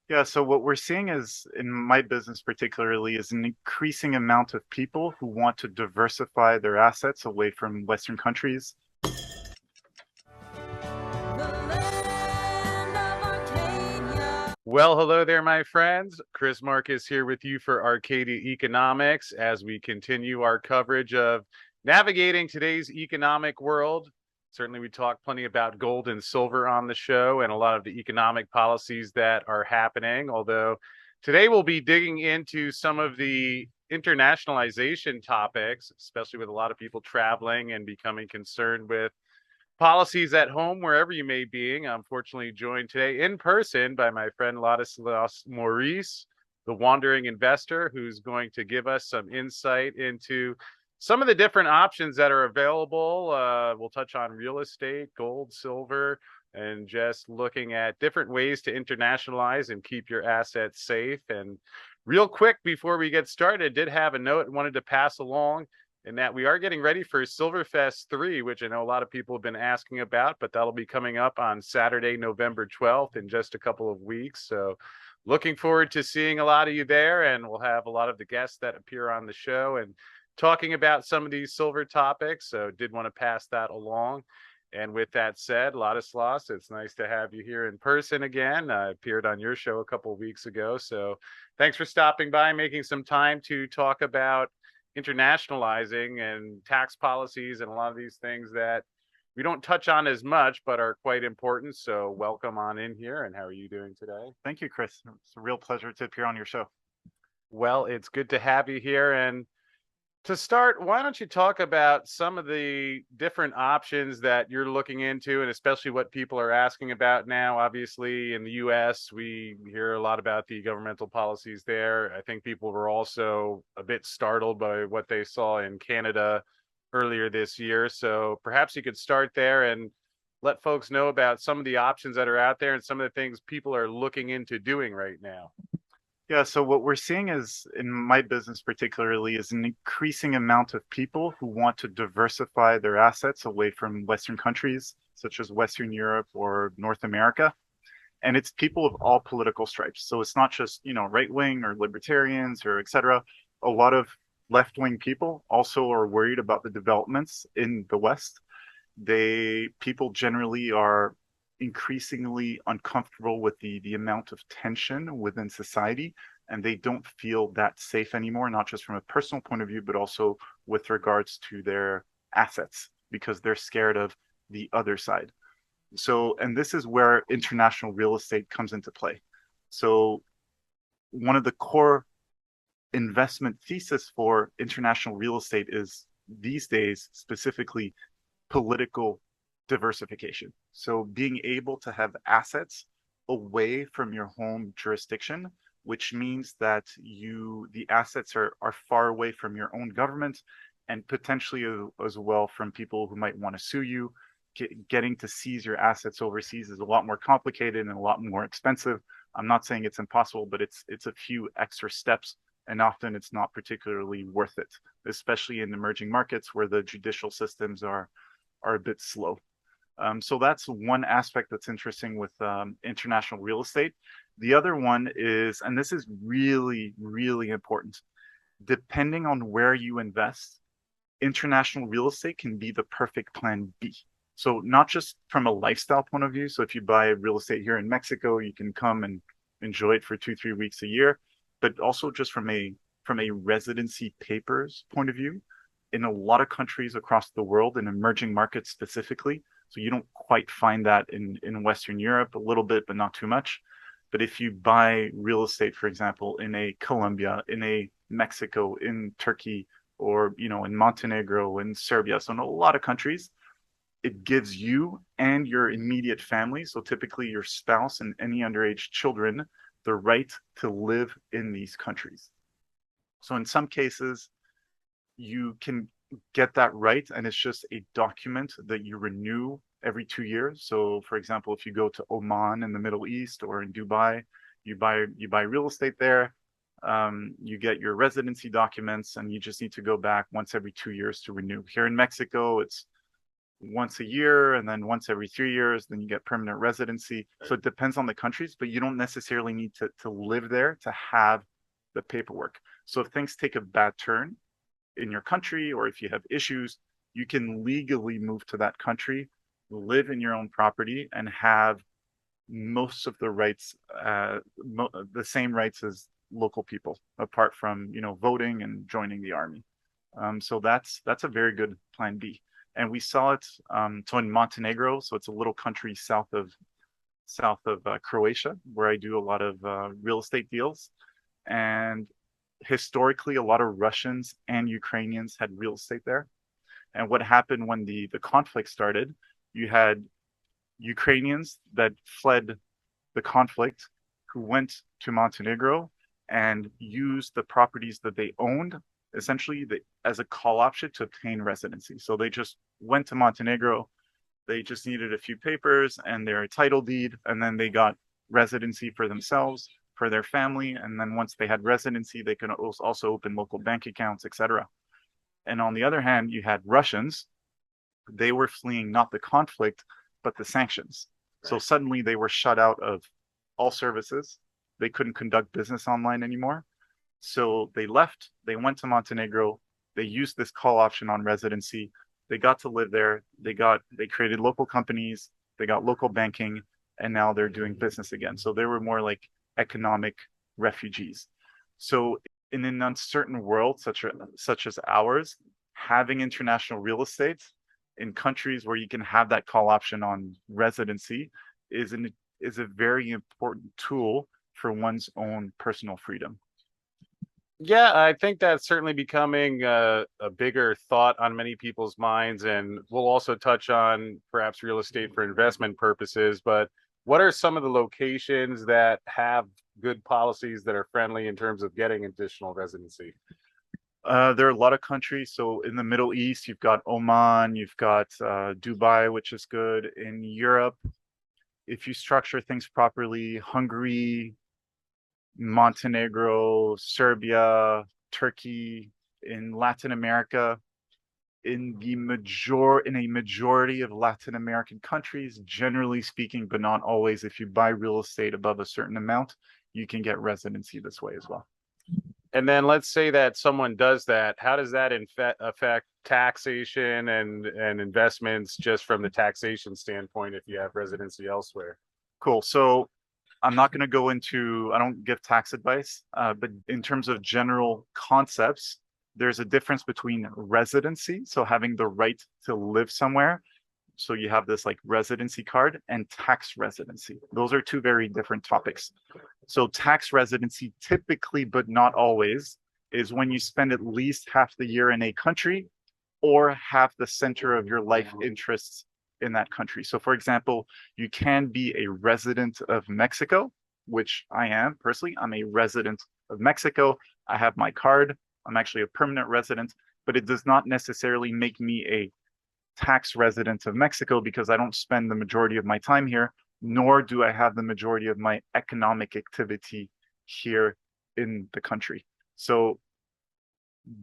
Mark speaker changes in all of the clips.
Speaker 1: Yeah, so what we're seeing is, in my business particularly, is an increasing amount of people who want to diversify their assets away from Western countries.
Speaker 2: Well, hello there, my friends. Chris Marcus here with you for Arcadia Economics as we continue our coverage of navigating today's economic world. Certainly, we talk plenty about gold and silver on the show and a lot of the economic policies that are happening. Although today we'll be digging into some of the internationalization topics, especially with a lot of people traveling and becoming concerned with policies at home, wherever you may be. I'm fortunately joined today in person by my friend Ladislas Maurice, the wandering investor, who's going to give us some insight into some of the different options that are available. We'll touch on real estate, gold, silver, and just looking at different ways to internationalize and keep your assets safe. And real quick, before we get started, did have a note I wanted to pass along in that we are getting ready for Silverfest 3, which I know a lot of people have been asking about, but that'll be coming up on Saturday, November 12th in just a couple of weeks. So looking forward to seeing a lot of you there, and we'll have a lot of the guests that appear on the show and talking about some of these silver topics. So did want to pass that along. And with that said, Ladislas, it's nice to have you here in person again. I appeared on your show a couple of weeks ago. So thanks for stopping by, making some time to talk about internationalizing and tax policies and a lot of these things that we don't touch on as much but are quite important. So welcome on in here. And how are you doing today?
Speaker 1: Thank you, Chris. It's a real pleasure to appear on your show.
Speaker 2: Well, it's good to have you here. And to start, why don't you talk about some of the different options that you're looking into, and especially what people are asking about now? Obviously, in the US, we hear a lot about the governmental policies there. I think people were also a bit startled by what they saw in Canada earlier this year. So perhaps you could start there and let folks know about some of the options that are out there and some of the things people are looking into doing right now.
Speaker 1: Yeah, so what we're seeing is, in my business particularly, is an increasing amount of people who want to diversify their assets away from Western countries, such as Western Europe or North America. And it's people of all political stripes. So it's not just, right wing or libertarians or et cetera. A lot of left wing people also are worried about the developments in the West. People generally are increasingly uncomfortable with the amount of tension within society, and they don't feel that safe anymore, not just from a personal point of view, but also with regards to their assets, because they're scared of the other side. So, and this is where international real estate comes into play. So one of the core investment thesis for international real estate is, these days specifically, political diversification. So being able to have assets away from your home jurisdiction, which means that the assets are far away from your own government, and potentially as well from people who might want to sue you. Getting to seize your assets overseas is a lot more complicated and a lot more expensive. I'm not saying it's impossible, but it's a few extra steps, and often it's not particularly worth it, especially in emerging markets where the judicial systems are a bit slow. So that's one aspect that's interesting with international real estate. The other one is, and this is really, really important, depending on where you invest, international real estate can be the perfect plan B. So not just from a lifestyle point of view. So if you buy real estate here in Mexico, you can come and enjoy it for 2, 3 weeks a year, but also just from a residency papers point of view, in a lot of countries across the world, in emerging markets specifically. So you don't quite find that in Western Europe, a little bit, but not too much. But if you buy real estate, for example, in a Colombia, in a Mexico, in Turkey, or in Montenegro, in Serbia, so in a lot of countries, it gives you and your immediate family, so typically your spouse and any underage children, the right to live in these countries. So in some cases, you can get that right, and it's just a document that you renew every 2 years. So for example, if you go to Oman in the Middle East or in Dubai, you buy real estate there, you get your residency documents, and you just need to go back once every 2 years to renew. Here in Mexico, it's once a year, and then once every 3 years, then you get permanent residency. So it depends on the countries, but you don't necessarily need to live there to have the paperwork. So if things take a bad turn in your country, or if you have issues, you can legally move to that country, live in your own property, and have most of the rights, the same rights as local people, apart from voting and joining the army. So that's a very good plan B. And we saw it so in Montenegro, so it's a little country south of Croatia, where I do a lot of real estate deals. And historically, a lot of Russians and Ukrainians had real estate there. And what happened when the conflict started, you had Ukrainians that fled the conflict who went to Montenegro and used the properties that they owned essentially as a call option to obtain residency. So they just went to Montenegro, they just needed a few papers and their title deed, and then they got residency for themselves, for their family. And then once they had residency, they could also open local bank accounts, etc. And on the other hand, you had Russians. They were fleeing not the conflict, but the sanctions. So suddenly they were shut out of all services. They couldn't conduct business online anymore. So they left, they went to Montenegro, they used this call option on residency, they got to live there, they created local companies, they got local banking, and now they're doing business again. So they were more like economic refugees. So in an uncertain world such as ours, having international real estate in countries where you can have that call option on residency is a very important tool for one's own personal freedom.
Speaker 2: Yeah, I think that's certainly becoming a bigger thought on many people's minds. And we'll also touch on perhaps real estate for investment purposes. But what are some of the locations that have good policies that are friendly in terms of getting additional residency?
Speaker 1: There are a lot of countries. So in the Middle East, you've got Oman, you've got Dubai, which is good. In Europe, if you structure things properly, Hungary, Montenegro, Serbia, Turkey. In Latin America, in a majority of Latin American countries, generally speaking, but not always, if you buy real estate above a certain amount, you can get residency this way as well.
Speaker 2: And then let's say that someone does that. How does that affect taxation and investments just from the taxation standpoint if you have residency elsewhere?
Speaker 1: Cool. So I'm not going to go into, I don't give tax advice, but in terms of general concepts, there's a difference between residency, so having the right to live somewhere. So you have this like residency card, and tax residency. Those are two very different topics. So tax residency typically, but not always, is when you spend at least half the year in a country or half the center of your life interests in that country. So for example, you can be a resident of Mexico, which I am personally. I'm a resident of Mexico. I have my card. I'm actually a permanent resident, but it does not necessarily make me a tax resident of Mexico because I don't spend the majority of my time here, nor do I have the majority of my economic activity here in the country. So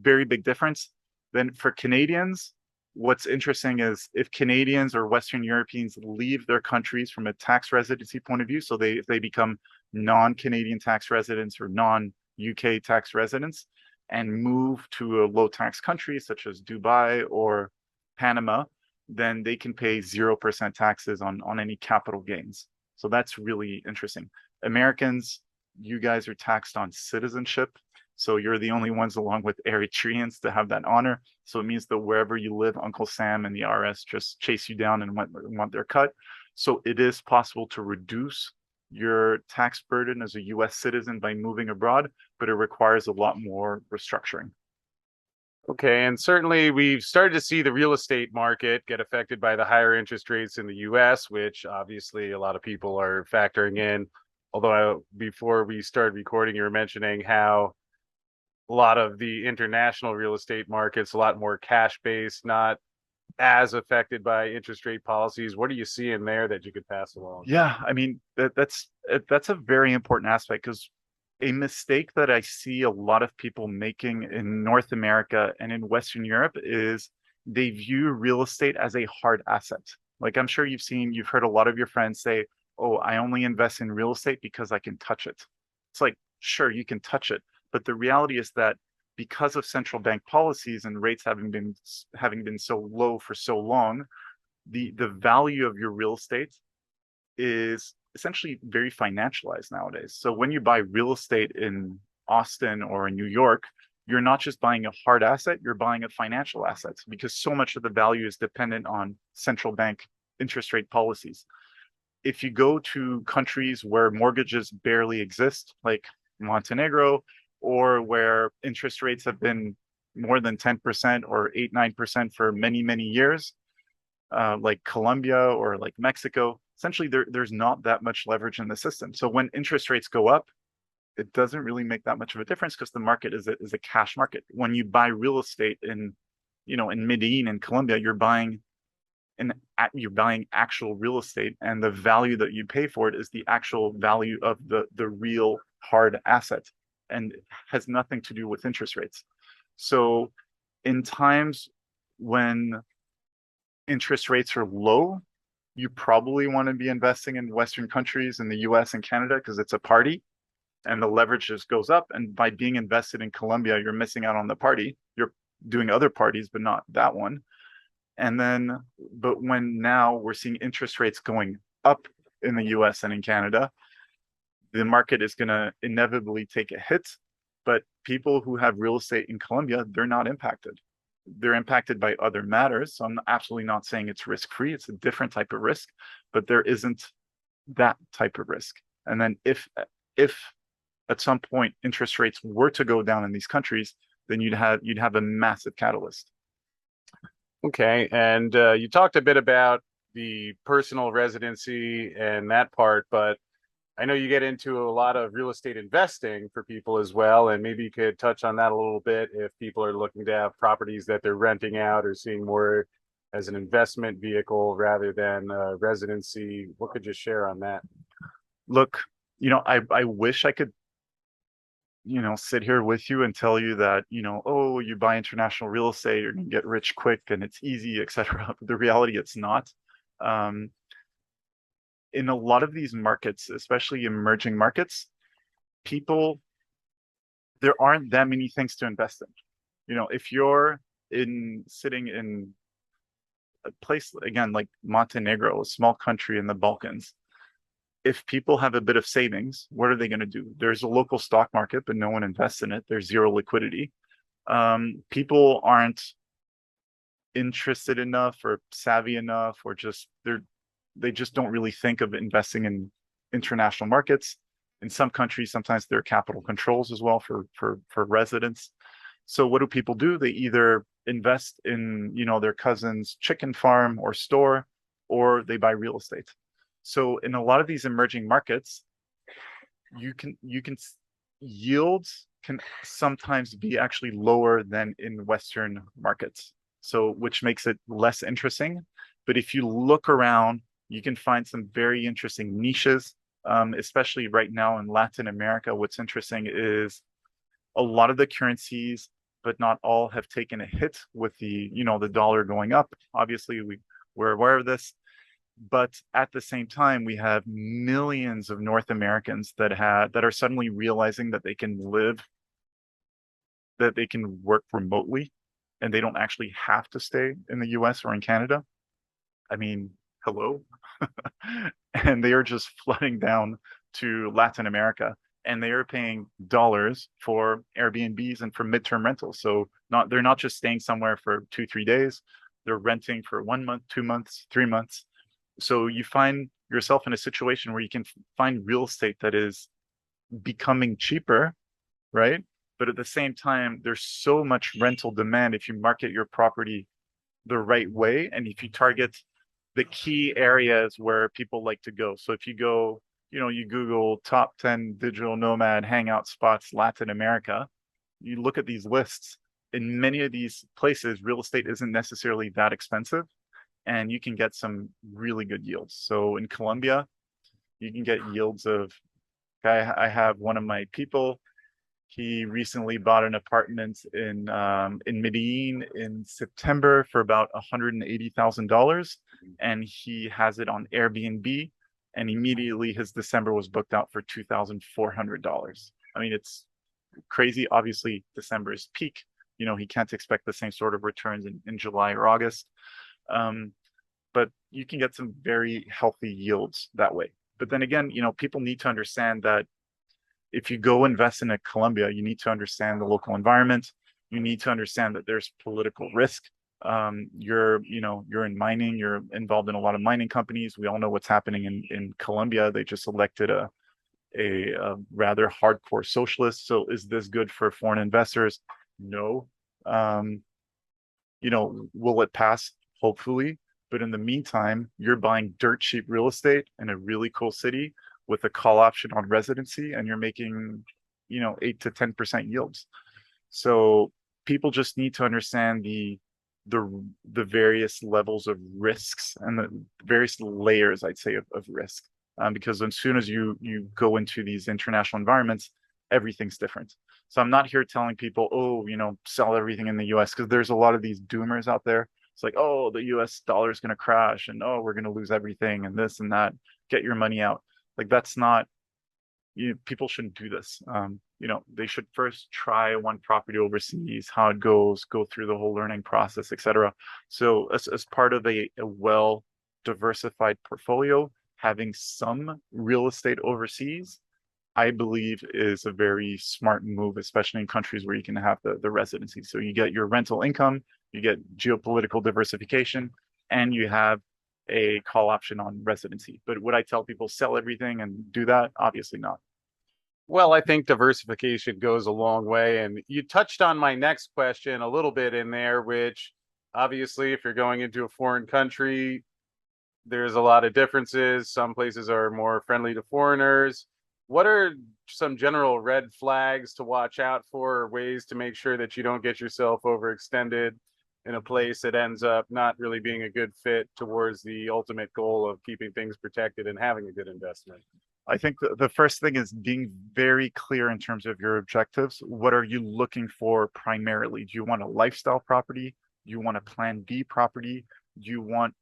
Speaker 1: very big difference. Then for Canadians, what's interesting is if Canadians or Western Europeans leave their countries from a tax residency point of view, so if they become non-Canadian tax residents or non-UK tax residents and move to a low tax country such as Dubai or Panama, then they can pay 0% taxes on any capital gains. So that's really interesting. Americans, you guys are taxed on citizenship. So you're the only ones along with Eritreans to have that honor. So it means that wherever you live, Uncle Sam and the RS just chase you down and want their cut. So it is possible to reduce your tax burden as a US citizen by moving abroad, but it requires a lot more restructuring.
Speaker 2: Okay, and certainly we've started to see the real estate market get affected by the higher interest rates in the US, which obviously a lot of people are factoring in. Although before we started recording, you were mentioning how a lot of the international real estate markets, a lot more cash based, not as affected by interest rate policies. What are you seeing there that you could pass along?
Speaker 1: Yeah, I mean, that's a very important aspect because a mistake that I see a lot of people making in North America and in Western Europe is they view real estate as a hard asset. Like I'm sure you've heard a lot of your friends say, "Oh, I only invest in real estate because I can touch it." It's like, sure, you can touch it, but the reality is that because of central bank policies and rates having been so low for so long, the value of your real estate is essentially very financialized nowadays. So when you buy real estate in Austin or in New York, you're not just buying a hard asset, you're buying a financial asset because so much of the value is dependent on central bank interest rate policies. If you go to countries where mortgages barely exist, like Montenegro, or where interest rates have been more than 10% or 8, 9% for many, many years, like Colombia or like Mexico, essentially there's not that much leverage in the system. So when interest rates go up, it doesn't really make that much of a difference because the market is a cash market. When you buy real estate in Medellin in Colombia, you're buying actual real estate, and the value that you pay for it is the actual value of the real hard asset, and has nothing to do with interest rates. So in times when interest rates are low, you probably want to be investing in Western countries in the US and Canada because it's a party and the leverage just goes up. And by being invested in Colombia, you're missing out on the party. You're doing other parties, but not that one. But when now we're seeing interest rates going up in the US and in Canada, the market is going to inevitably take a hit. But people who have real estate in Colombia, they're not impacted. They're impacted by other matters. So I'm absolutely not saying it's risk-free. It's a different type of risk, but there isn't that type of risk. And then if at some point interest rates were to go down in these countries, then you'd have a massive catalyst.
Speaker 2: Okay, and you talked a bit about the personal residency and that part, but I know you get into a lot of real estate investing for people as well, and maybe you could touch on that a little bit if people are looking to have properties that they're renting out or seeing more as an investment vehicle rather than residency. What could you share on that?
Speaker 1: Look, I wish I could sit here with you and tell you that, oh, you buy international real estate, you're gonna get rich quick and it's easy, etc. But the reality, it's not. Um, in a lot of these markets, especially emerging markets, people, there aren't that many things to invest in. If you're sitting in a place again like Montenegro, a small country in the Balkans, if people have a bit of savings, what are they going to do? There's a local stock market, but no one invests in it. There's zero liquidity. People aren't interested enough or savvy enough, or they just don't really think of investing in international markets. In some countries, sometimes there are capital controls as well for residents. So what do people do? They either invest in their cousin's chicken farm or store, or they buy real estate. So in a lot of these emerging markets, you can yields can sometimes be actually lower than in Western markets. So which makes it less interesting. But if you look around, you can find some very interesting niches, especially right now in Latin America. What's interesting is a lot of the currencies, but not all, have taken a hit with the dollar going up. Obviously, we're aware of this. But at the same time, we have millions of North Americans that are suddenly realizing that they can work remotely, and they don't actually have to stay in the US or in Canada. I mean, hello. And they are just flooding down to Latin America, and they are paying dollars for Airbnbs and for midterm rentals. So they're not just staying somewhere for 2, 3 days. They're renting for 1 month, 2 months, 3 months. So you find yourself in a situation where you can find real estate that is becoming cheaper, right? But at the same time, there's so much rental demand if you market your property the right way, and if you target the key areas where people like to go. So if you go, you Google top 10 digital nomad hangout spots, Latin America, you look at these lists. In many of these places, real estate isn't necessarily that expensive, and you can get some really good yields. So in Colombia, you can get yields of, I have one of my people, He recently bought an apartment in Medellin in September for about $180,000, and he has it on Airbnb. And immediately his December was booked out for $2,400. I mean, it's crazy. Obviously, December is peak. He can't expect the same sort of returns in July or August. Um, but you can get some very healthy yields that way. But then again, people need to understand that if you go invest in a Colombia, you need to understand the local environment. You need to understand that there's political risk. You're in mining. You're involved in a lot of mining companies. We all know what's happening in Colombia. They just elected a rather hardcore socialist. So is this good for foreign investors? No. Um, will it pass? Hopefully. But in the meantime, you're buying dirt cheap real estate in a really cool city with a call option on residency, and you're making, 8 to 10% yields. So people just need to understand the various levels of risks and the various layers, I'd say, of risk. Because as soon as you go into these international environments, everything's different. So I'm not here telling people, oh, sell everything in the US, because there's a lot of these doomers out there. It's like, oh, the US dollar is going to crash, and oh, we're going to lose everything and this and that. Get your money out. Like, that's not, people shouldn't do this. They should first try one property overseas, how it goes, go through the whole learning process, etc. So as part of a well diversified portfolio, having some real estate overseas, I believe, is a very smart move, especially in countries where you can have the residency. So you get your rental income, you get geopolitical diversification, and you have a call option on residency. But would I tell people sell everything and do that? Obviously not.
Speaker 2: Well, I think diversification goes a long way. And you touched on my next question a little bit in there, which obviously, if you're going into a foreign country, there's a lot of differences. Some places are more friendly to foreigners. What are some general red flags to watch out for, or ways to make sure that you don't get yourself overextended in a place that ends up not really being a good fit towards the ultimate goal of keeping things protected and having a good investment?
Speaker 1: I think the first thing is being very clear in terms of your objectives. What are you looking for primarily? Do you want a lifestyle property? Do you want a plan B property? Do you want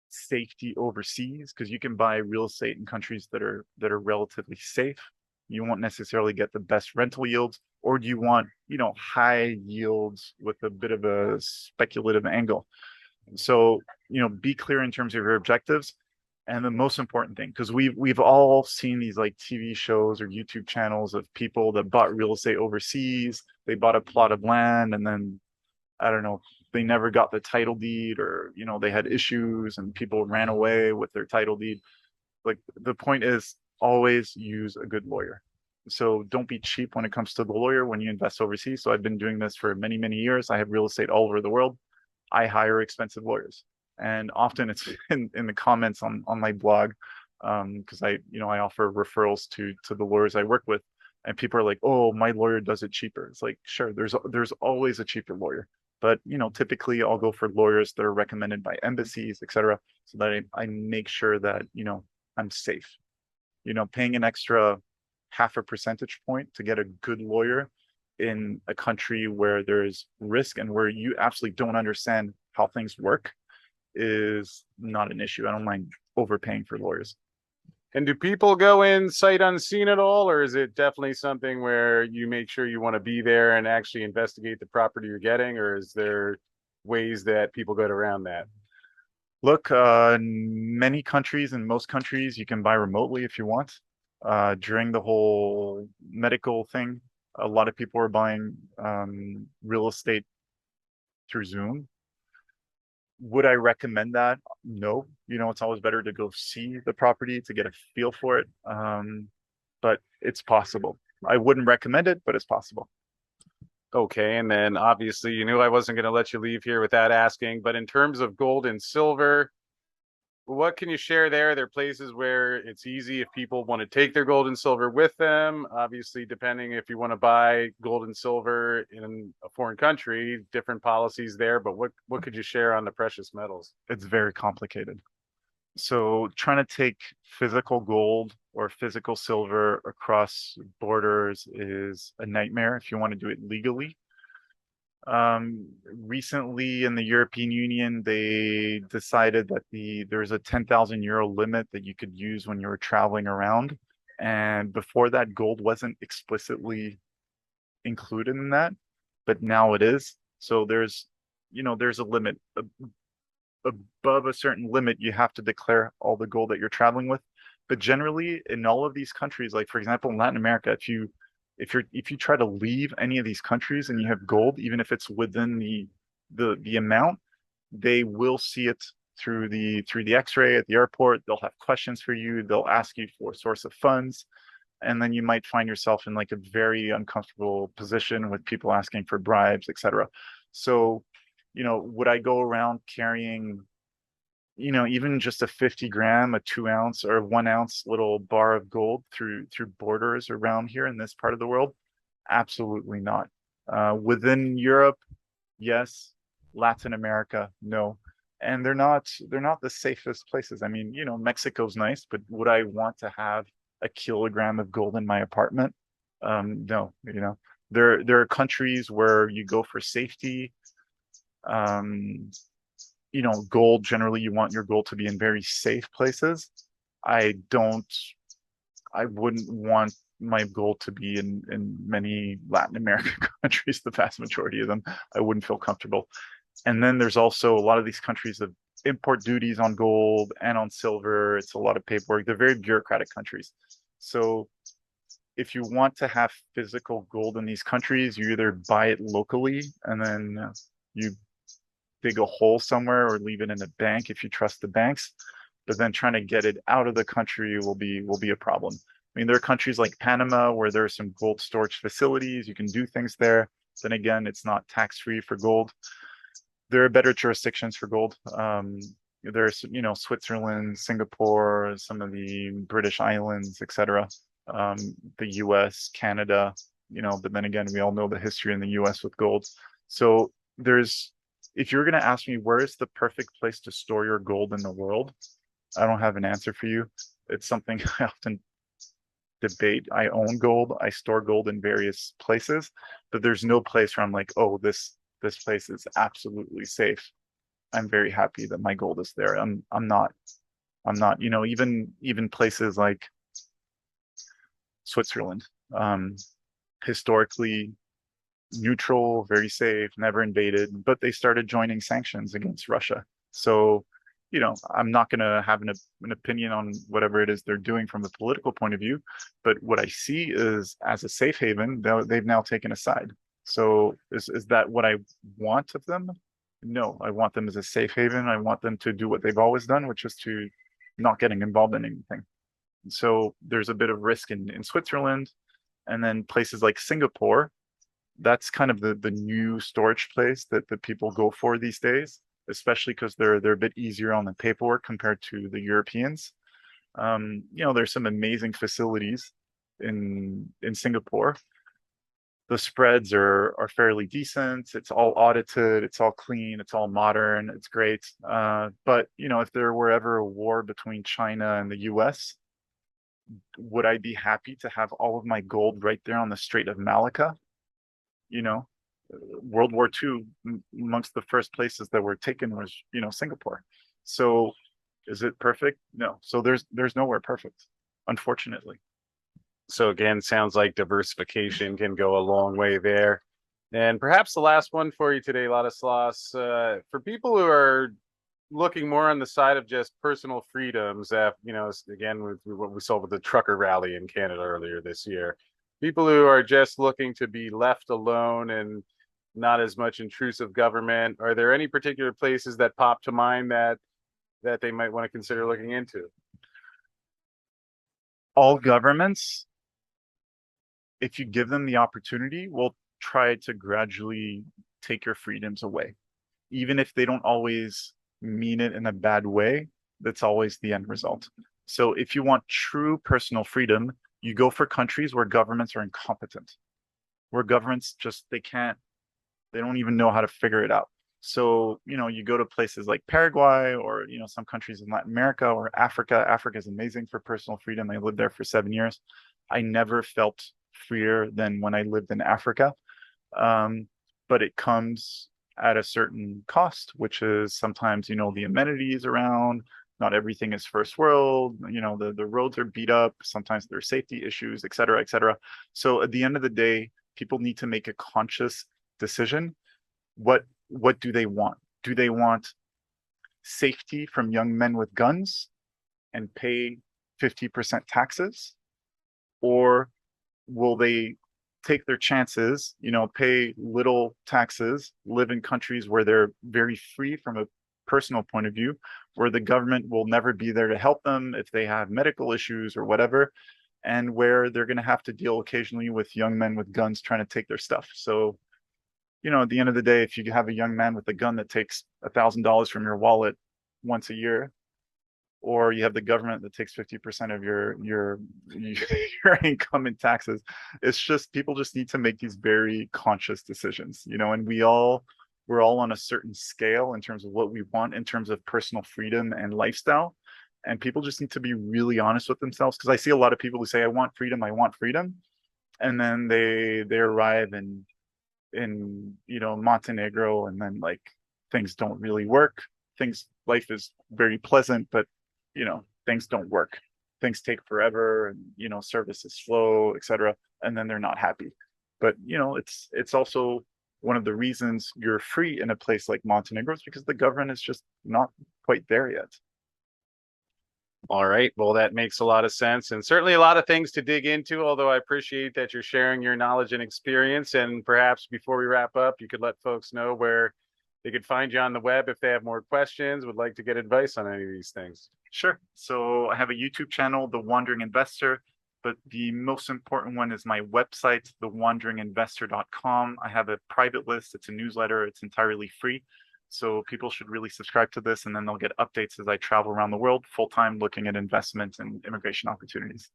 Speaker 1: safety overseas? Because you can buy real estate in countries that are relatively safe. You won't necessarily get the best rental yields. Or do you want, high yields with a bit of a speculative angle? So, be clear in terms of your objectives. And the most important thing, because we've all seen these like TV shows or YouTube channels of people that bought real estate overseas. They bought a plot of land, and then, I don't know, they never got the title deed, or they had issues and people ran away with their title deed. Like, the point is, always use a good lawyer. So don't be cheap when it comes to the lawyer when you invest overseas. So I've been doing this for many, many years. I have real estate all over the world. I hire expensive lawyers, and often it's in the comments on my blog, because I offer referrals to the lawyers I work with, and people are like, oh, my lawyer does it cheaper. It's like, sure, there's always a cheaper lawyer, but typically I'll go for lawyers that are recommended by embassies, etc., so that I make sure that I'm safe. Paying an extra half a percentage point to get a good lawyer in a country where there's risk and where you absolutely don't understand how things work is not an issue. I don't mind overpaying for lawyers.
Speaker 2: And do people go in sight unseen at all, or is it definitely something where you make sure you want to be there and actually investigate the property you're getting, or is there ways that people get around that?
Speaker 1: Look, in many countries, in most countries, you can buy remotely if you want. During the whole medical thing, a lot of people are buying real estate through Zoom. Would I recommend that? No. It's always better to go see the property to get a feel for it. But it's possible. I wouldn't recommend it, but it's possible.
Speaker 2: Okay, and then obviously you knew I wasn't going to let you leave here without asking, but in terms of gold and silver, what can you share there? There are places where it's easy if people want to take their gold and silver with them. Obviously, depending if you want to buy gold and silver in a foreign country, different policies there. But what could you share on the precious metals?
Speaker 1: It's very complicated. So trying to take physical gold or physical silver across borders is a nightmare if you want to do it legally. Recently in the European Union, they decided that there's a 10,000 euro limit that you could use when you were traveling around. And before that, gold wasn't explicitly included in that, but now it is. So there's a limit. Above a certain limit, you have to declare all the gold that you're traveling with. But generally, in all of these countries, like for example, in Latin America, if you try to leave any of these countries and you have gold, even if it's within the amount, they will see it through the X-ray at the airport. They'll have questions for you. They'll ask you for a source of funds, and then you might find yourself in like a very uncomfortable position with people asking for bribes, etc. So, would I go around carrying, even just a 50 gram, a 2 ounce or 1 ounce little bar of gold through borders around here in this part of the world? Absolutely not. Within Europe, yes. Latin America, no. And they're not the safest places. I mean, Mexico's nice, but would I want to have a kilogram of gold in my apartment? No. There are countries where you go for safety. Um, Gold, generally you want your gold to be in very safe places. I don't, I wouldn't want my gold to be in many Latin American countries, the vast majority of them. I wouldn't feel comfortable. And then there's also a lot of these countries that import duties on gold and on silver. It's a lot of paperwork. They're very bureaucratic countries. So if you want to have physical gold in these countries, you either buy it locally and then you dig a hole somewhere or leave it in a bank if you trust the banks. But then trying to get it out of the country will be a problem. I mean, there are countries like Panama where there are some gold storage facilities. You can do things there. Then again, it's not tax-free for gold. There are better jurisdictions for gold. There's, Switzerland, Singapore, some of the British islands, etc. The US, Canada, but then again, we all know the history in the US with gold. So if you're going to ask me where is the perfect place to store your gold in the world, I don't have an answer for you. It's something I often debate. I own gold. I store gold in various places, but there's no place where I'm like, oh, this place is absolutely safe. I'm very happy that my gold is there. I'm not, even places like Switzerland, historically neutral, very safe, never invaded, but they started joining sanctions against Russia. So, I'm not going to have an opinion on whatever it is they're doing from a political point of view, but what I see is as a safe haven, they've now taken a side. So is that what I want of them? No, I want them as a safe haven. I want them to do what they've always done, which is to not getting involved in anything. So there's a bit of risk in Switzerland, and then places like Singapore. That's kind of the new storage place that the people go for these days, especially because they're a bit easier on the paperwork compared to the Europeans. There's some amazing facilities in Singapore. The spreads are fairly decent. It's all audited. It's all clean. It's all modern. It's great. But if there were ever a war between China and the U.S., would I be happy to have all of my gold right there on the Strait of Malacca? You know, World War II, amongst the first places that were taken was, Singapore. So is it perfect? No. So there's nowhere perfect, unfortunately.
Speaker 2: So again, sounds like diversification can go a long way there. And perhaps the last one for you today, Ladislas, for people who are looking more on the side of just personal freedoms, again, with what we saw with the trucker rally in Canada earlier this year, people who are just looking to be left alone and not as much intrusive government, are there any particular places that pop to mind that they might want to consider looking into?
Speaker 1: All governments, if you give them the opportunity, will try to gradually take your freedoms away. Even if they don't always mean it in a bad way, that's always the end result. So if you want true personal freedom, you go for countries where governments are incompetent, where governments they don't even know how to figure it out. So, you go to places like Paraguay or, some countries in Latin America or Africa. Africa is amazing for personal freedom. I lived there for 7 years. I never felt freer than when I lived in Africa. Um, but it comes at a certain cost, which is sometimes, the amenities around. Not everything is first world. The roads are beat up. Sometimes there are safety issues, et cetera, et cetera. So at the end of the day, people need to make a conscious decision. What do they want? Do they want safety from young men with guns and pay 50% taxes? Or will they take their chances, pay little taxes, live in countries where they're very free from a personal point of view, where the government will never be there to help them if they have medical issues or whatever, and where they're going to have to deal occasionally with young men with guns trying to take their stuff. So, at the end of the day, if you have a young man with a gun that takes $1,000 from your wallet once a year, or you have the government that takes 50% of your your income in taxes, it's just people just need to make these very conscious decisions, and we're all on a certain scale in terms of what we want in terms of personal freedom and lifestyle. And people just need to be really honest with themselves, because I see a lot of people who say, I want freedom, and then they arrive in Montenegro, and then like things don't really work. Life is very pleasant, but things don't work. Things take forever, and service is slow, etc. And then they're not happy. But it's also one of the reasons you're free in a place like Montenegro is because the government is just not quite there yet.
Speaker 2: All right. Well, that makes a lot of sense, and certainly a lot of things to dig into, although I appreciate that you're sharing your knowledge and experience. And perhaps before we wrap up, you could let folks know where they could find you on the web if they have more questions, would like to get advice on any of these things.
Speaker 1: Sure. So I have a YouTube channel, The Wandering Investor, but the most important one is my website, thewanderinginvestor.com. I have a private list. It's a newsletter. It's entirely free. So people should really subscribe to this, and then they'll get updates as I travel around the world full-time looking at investment and immigration opportunities.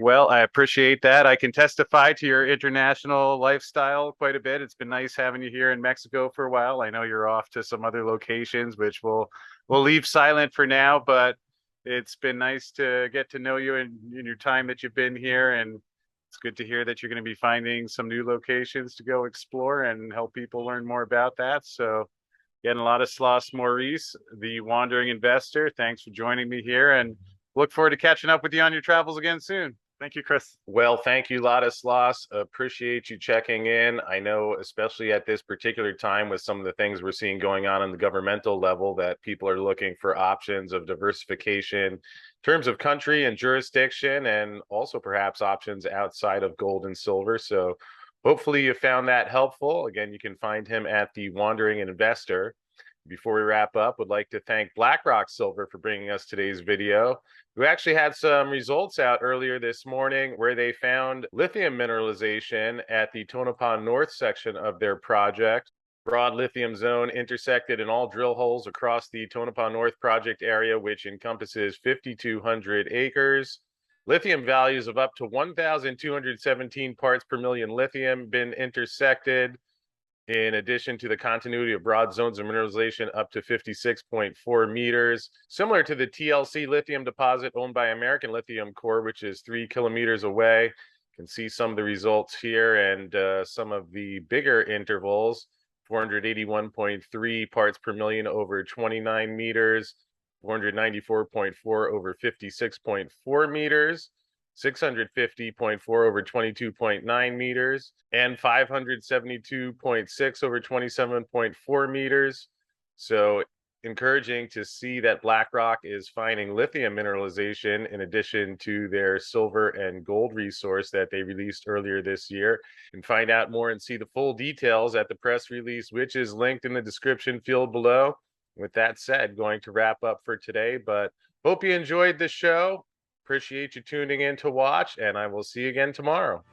Speaker 2: Well, I appreciate that. I can testify to your international lifestyle quite a bit. It's been nice having you here in Mexico for a while. I know you're off to some other locations, which we'll leave silent for now, but it's been nice to get to know you in your time that you've been here. And it's good to hear that you're going to be finding some new locations to go explore and help people learn more about that. So again, Ladislas Maurice, the Wandering Investor, thanks for joining me here, and look forward to catching up with you on your travels again soon.
Speaker 1: Thank you, Chris.
Speaker 2: Well, thank you, Ladislas. Appreciate you checking in. I know, especially at this particular time with some of the things we're seeing going on the governmental level, that people are looking for options of diversification in terms of country and jurisdiction, and also perhaps options outside of gold and silver. So hopefully you found that helpful. Again, you can find him at The Wandering Investor. Before we wrap up, would like to thank BlackRock Silver for bringing us today's video. We actually had some results out earlier this morning where they found lithium mineralization at the Tonopah North section of their project. Broad lithium zone intersected in all drill holes across the Tonopah North project area, which encompasses 5,200 acres. Lithium values of up to 1,217 parts per million lithium been intersected, in addition to the continuity of broad zones of mineralization up to 56.4 meters, similar to the TLC lithium deposit owned by American Lithium Corp, which is 3 kilometers away. You can see some of the results here, and some of the bigger intervals: 481.3 parts per million over 29 meters, 494.4 over 56.4 meters, 650.4 over 22.9 meters, and 572.6 over 27.4 meters. So encouraging to see that BlackRock is finding lithium mineralization in addition to their silver and gold resource that they released earlier this year. And find out more and see the full details at the press release, which is linked in the description field below. With that said, going to wrap up for today, but hope you enjoyed the show. Appreciate you tuning in to watch, and I will see you again tomorrow.